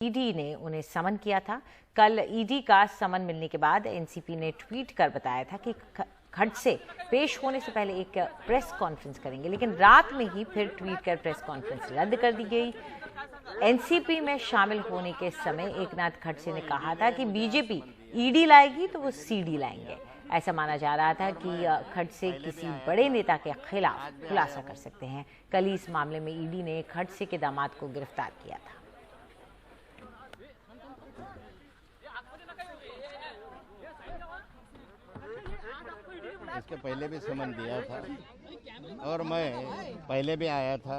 ED ने उन्हें समन किया था। कल ईडी का समन मिलने के बाद एनसीपी ने ट्वीट कर बताया था कि खडसे पेश होने से पहले एक प्रेस कॉन्फ्रेंस करेंगे, लेकिन रात में ही फिर ट्वीट कर प्रेस कॉन्फ्रेंस रद्द कर दी गई। एनसीपी में शामिल होने के समय एकनाथ खडसे ने कहा था कि बीजेपी ईडी लाएगी तो वो सीडी लाएंगे। ऐसा माना जा रहा था कि खडसे किसी बड़े नेता के खिलाफ खुलासा कर सकते हैं। कल ही इस मामले में ईडी ने खडसे के दामाद को गिरफ्तार किया था। इसके पहले भी समन दिया था और मैं पहले भी आया था,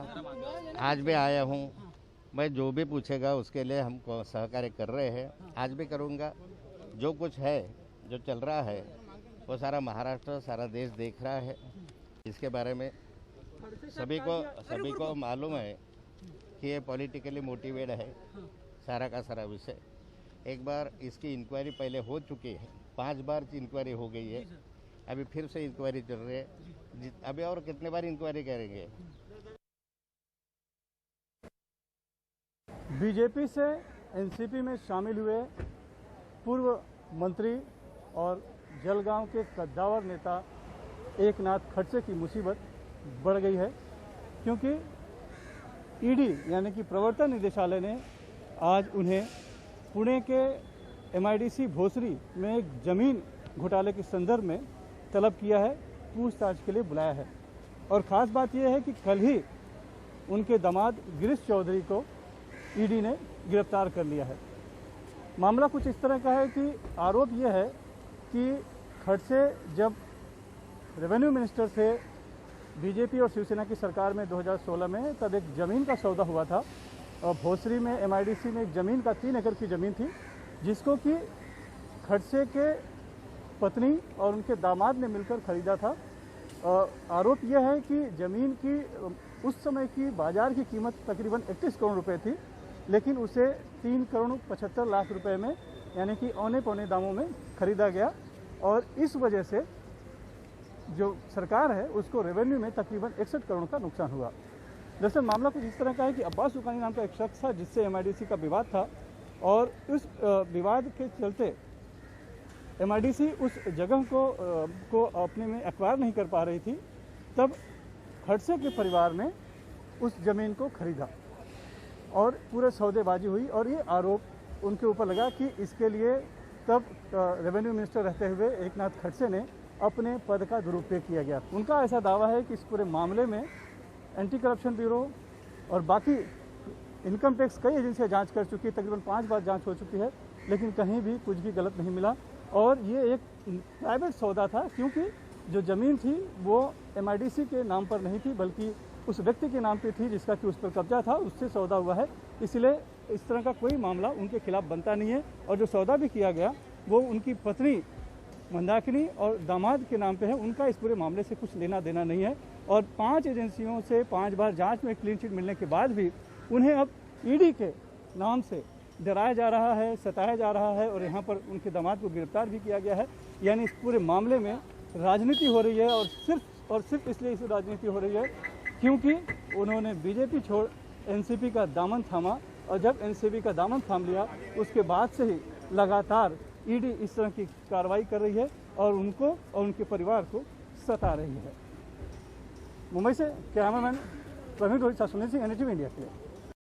आज भी आया हूँ। मैं जो भी पूछेगा उसके लिए हम सहकार्य कर रहे हैं, आज भी करूँगा। जो कुछ है, जो चल रहा है, वो सारा महाराष्ट्र, सारा देश देख रहा है। इसके बारे में सभी को मालूम है कि ये पॉलिटिकली मोटिवेट है सारा का सारा विषय। एक बार इसकी इंक्वायरी पहले हो चुकी है, 5 बार की इंक्वायरी हो गई है, अभी फिर से इंक्वायरी चल रही है। अभी और कितने बार इंक्वायरी करेंगे? बीजेपी से एनसीपी में शामिल हुए पूर्व मंत्री और जलगांव के कद्दावर नेता एकनाथ खडसे की मुसीबत बढ़ गई है, क्योंकि ईडी यानी कि प्रवर्तन निदेशालय ने आज उन्हें पुणे के एमआईडीसी भोसरी में एक जमीन घोटाले के संदर्भ में तलब किया है, पूछताछ के लिए बुलाया है। और ख़ास बात यह है कि कल ही उनके दामाद गिरीश चौधरी को ईडी ने गिरफ्तार कर लिया है। मामला कुछ इस तरह का है कि आरोप यह है कि खडसे जब रेवेन्यू मिनिस्टर थे बीजेपी और शिवसेना की सरकार में 2016 में, तब एक ज़मीन का सौदा हुआ था और भोसरी में एमआईडीसी में एक ज़मीन का 3 एकड़ की ज़मीन थी, जिसको कि खडसे के पत्नी और उनके दामाद ने मिलकर खरीदा था। आरोप यह है कि ज़मीन की उस समय की बाजार की कीमत तकरीबन 31 करोड़ रुपए थी, लेकिन उसे 3 करोड़ 75 लाख रुपए में यानी कि औने पौने दामों में खरीदा गया। और इस वजह से जो सरकार है उसको रेवेन्यू में तकरीबन 61 करोड़ का नुकसान हुआ। दरअसल मामला कुछ इस तरह का है कि अब्बास सुकानी नाम का एक शख्स था जिससे एमआईडीसी का विवाद था, और उस विवाद के चलते एमआईडीसी उस जगह को अपने में एक्वायर नहीं कर पा रही थी। तब खडसे के परिवार ने उस ज़मीन को खरीदा और पूरे सौदेबाजी हुई, और ये आरोप उनके ऊपर लगा कि इसके लिए तब रेवेन्यू मिनिस्टर रहते हुए एकनाथ खडसे ने अपने पद का दुरुपयोग किया गया। उनका ऐसा दावा है कि इस पूरे मामले में एंटी करप्शन ब्यूरो और बाकी इनकम टैक्स कई एजेंसियां जांच कर चुकी है, तकरीबन 5 बार जांच हो चुकी है, लेकिन कहीं भी कुछ भी गलत नहीं मिला। और ये एक प्राइवेट सौदा था, क्योंकि जो ज़मीन थी वो एमआईडीसी के नाम पर नहीं थी, बल्कि उस व्यक्ति के नाम पे थी जिसका कि उस पर कब्जा था, उससे सौदा हुआ है। इसलिए इस तरह का कोई मामला उनके खिलाफ बनता नहीं है। और जो सौदा भी किया गया वो उनकी पत्नी मंदाकिनी और दामाद के नाम पे है, उनका इस पूरे मामले से कुछ लेना देना नहीं है। और 5 एजेंसियों से 5 बार जांच में क्लीन चिट मिलने के बाद भी उन्हें अब ईडी के नाम से डराया जा रहा है, सताया जा रहा है, और यहाँ पर उनके दामाद को गिरफ्तार भी किया गया है। यानी इस पूरे मामले में राजनीति हो रही है, और सिर्फ इसलिए इस राजनीति हो रही है क्योंकि उन्होंने बीजेपी छोड़ एनसीपी का दामन थामा, और जब एनसीपी का दामन थाम लिया उसके बाद से ही लगातार ईडी इस तरह की कार्रवाई कर रही है और उनको और उनके परिवार को सता रही है। मुंबई से cameraman Praveen Rohit Singh, NDTV India के लिए।